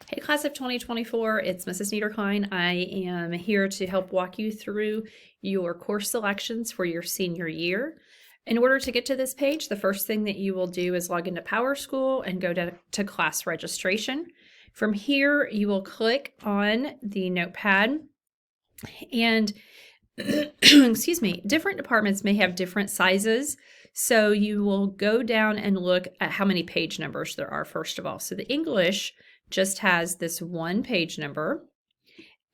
Hey, class of 2024, it's Mrs. Niederklein. I am here to help walk you through your course selections for your senior year. In order to get to this page, the first thing that you will do is log into PowerSchool and go to class registration. From here, you will click on the notepad and excuse me, different departments may have different sizes. So you will go down and look at how many page numbers there are, first of all. So the English just has this one page number.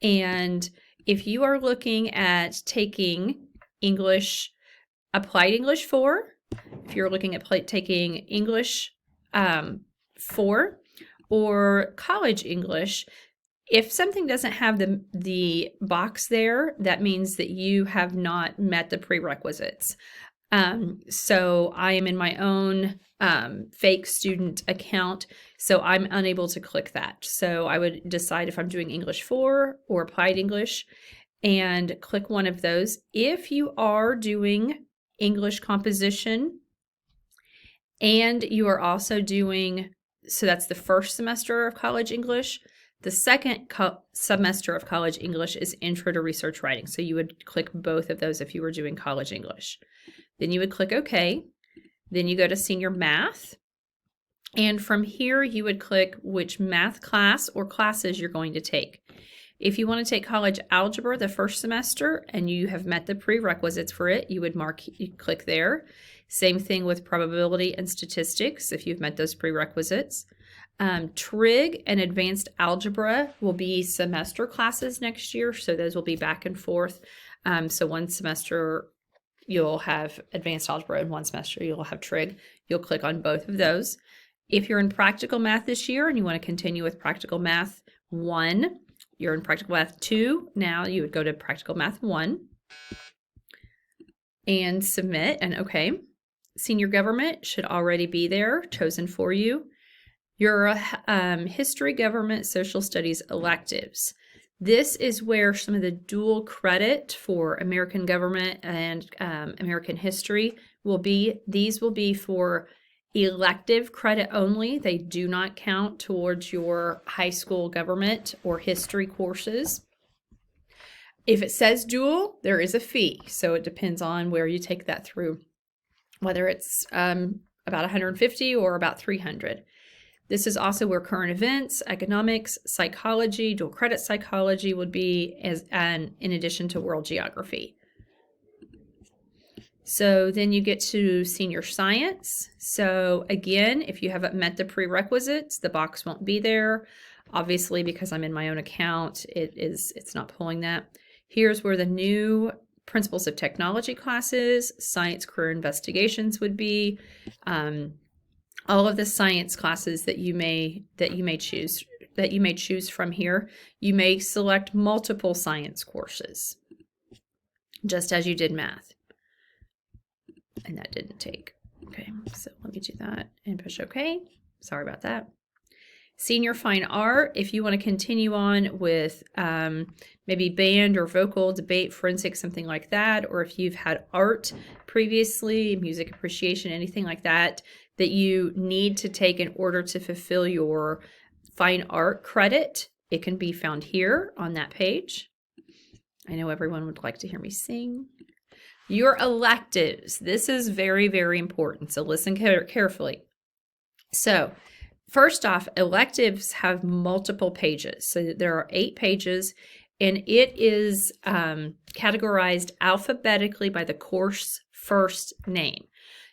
And if you are looking at taking English, Applied English 4, if you're looking at taking English 4 or College English, if something doesn't have the box there, that means that you have not met the prerequisites. So I am in my own fake student account, so I'm unable to click that. So I would decide if I'm doing English 4 or Applied English and click one of those. If you are doing English composition and you are also doing, so that's the first semester of College English, the second semester of College English is Intro to Research Writing. So you would click both of those if you were doing College English. Then you would click OK. Then you go to Senior Math. And from here, you would click which math class or classes you're going to take. If you want to take College Algebra the first semester and you have met the prerequisites for it, you would click there. Same thing with Probability and Statistics if you've met those prerequisites. Trig and Advanced Algebra will be semester classes next year, so those will be back and forth. So one semester you'll have Advanced Algebra and one semester you'll have Trig. You'll click on both of those. If you're in Practical Math this year and you want to continue with Practical Math 1, you're in Practical Math 2, now you would go to Practical Math 1 and submit and OK. Senior Government should already be there, chosen for you. Your History, Government, Social Studies electives. This is where some of the dual credit for American government and American history will be. These will be for elective credit only. They do not count towards your high school government or history courses. If it says dual, there is a fee. So it depends on where you take that through, whether it's about $150 or about $300. This is also where current events, economics, psychology, dual credit psychology would be in addition to world geography. So then you get to senior science. So again, if you haven't met the prerequisites, the box won't be there. Obviously, because I'm in my own account, it's not pulling that. Here's where the new Principles of Technology classes, Science Career Investigations would be. All of the science classes that you may choose from here. You may select multiple science courses, just as you did math. And that didn't take. Okay, so let me do that and push OK. Sorry about that. Senior Fine Art, if you want to continue on with maybe band or vocal, debate, forensics, something like that, or if you've had art previously, music appreciation, anything like that, that you need to take in order to fulfill your fine art credit, it can be found here on that page. I know everyone would like to hear me sing. Your electives. This is very, very important, so listen carefully. So first off, electives have multiple pages. So there are 8 pages, and it is categorized alphabetically by the course first name.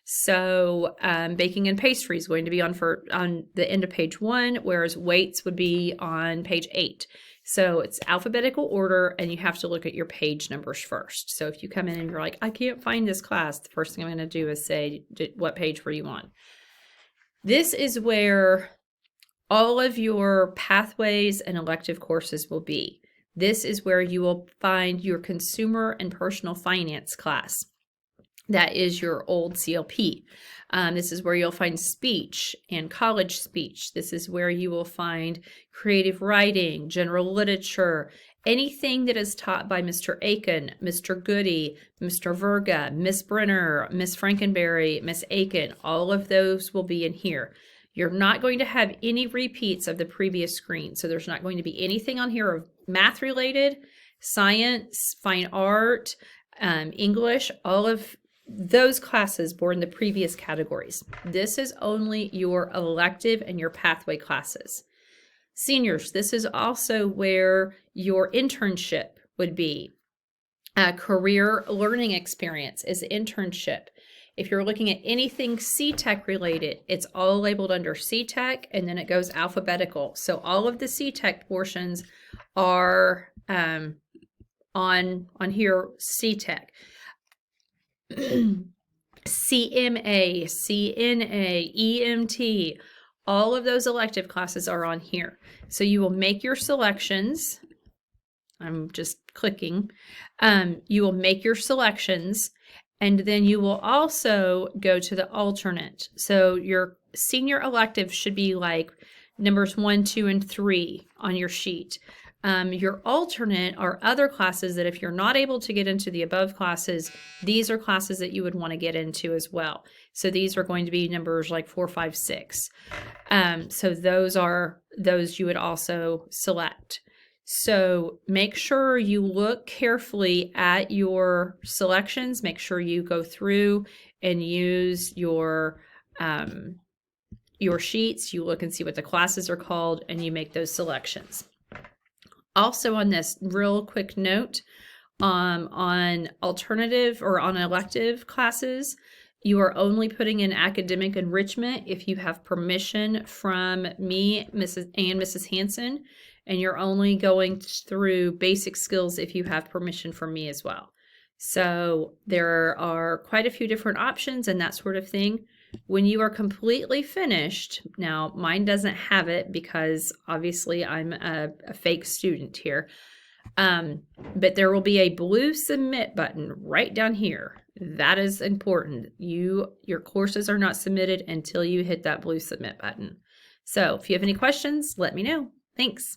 So baking and pastry is going to be on the end of page 1, whereas weights would be on page 8. So it's alphabetical order, and you have to look at your page numbers first. So if you come in and you're like, I can't find this class, the first thing I'm going to do is say, what page were you on? This is where all of your pathways and elective courses will be. This is where you will find your consumer and personal finance class. That is your old CLP. This is where you'll find speech and college speech. This is where you will find creative writing, general literature, anything that is taught by Mr. Aiken, Mr. Goody, Mr. Verga, Miss Brenner, Miss Frankenberry, Miss Aiken. All of those will be in here. You're not going to have any repeats of the previous screen. So there's not going to be anything on here of math related, science, fine art, English, all of those classes were in the previous categories. This is only your elective and your pathway classes. Seniors, this is also where your internship would be. Career learning experience is internship. If you're looking at anything CTEC related, it's all labeled under CTEC, and then it goes alphabetical. So all of the CTEC portions are on here, CTEC. CMA, CNA, EMT, all of those elective classes are on here. So you will make your selections. I'm just clicking. You will make your selections, and then you will also go to the alternate. So your senior elective should be like numbers 1, 2, and 3 on your sheet. Your alternate are other classes that if you're not able to get into the above classes, these are classes that you would want to get into as well. So these are going to be numbers like 4, 5, 6. So those you would also select. So make sure you look carefully at your selections. Make sure you go through and use your sheets. You look and see what the classes are called, and you make those selections. Also on this real quick note, on alternative or on elective classes, you are only putting in academic enrichment if you have permission from me, Mrs. Hanson, and you're only going through basic skills if you have permission from me as well. So there are quite a few different options and that sort of thing. When you are completely finished, now mine doesn't have it because obviously I'm a fake student here, but there will be a blue submit button right down here. That is important. Your courses are not submitted until you hit that blue submit button. So if you have any questions, let me know. Thanks.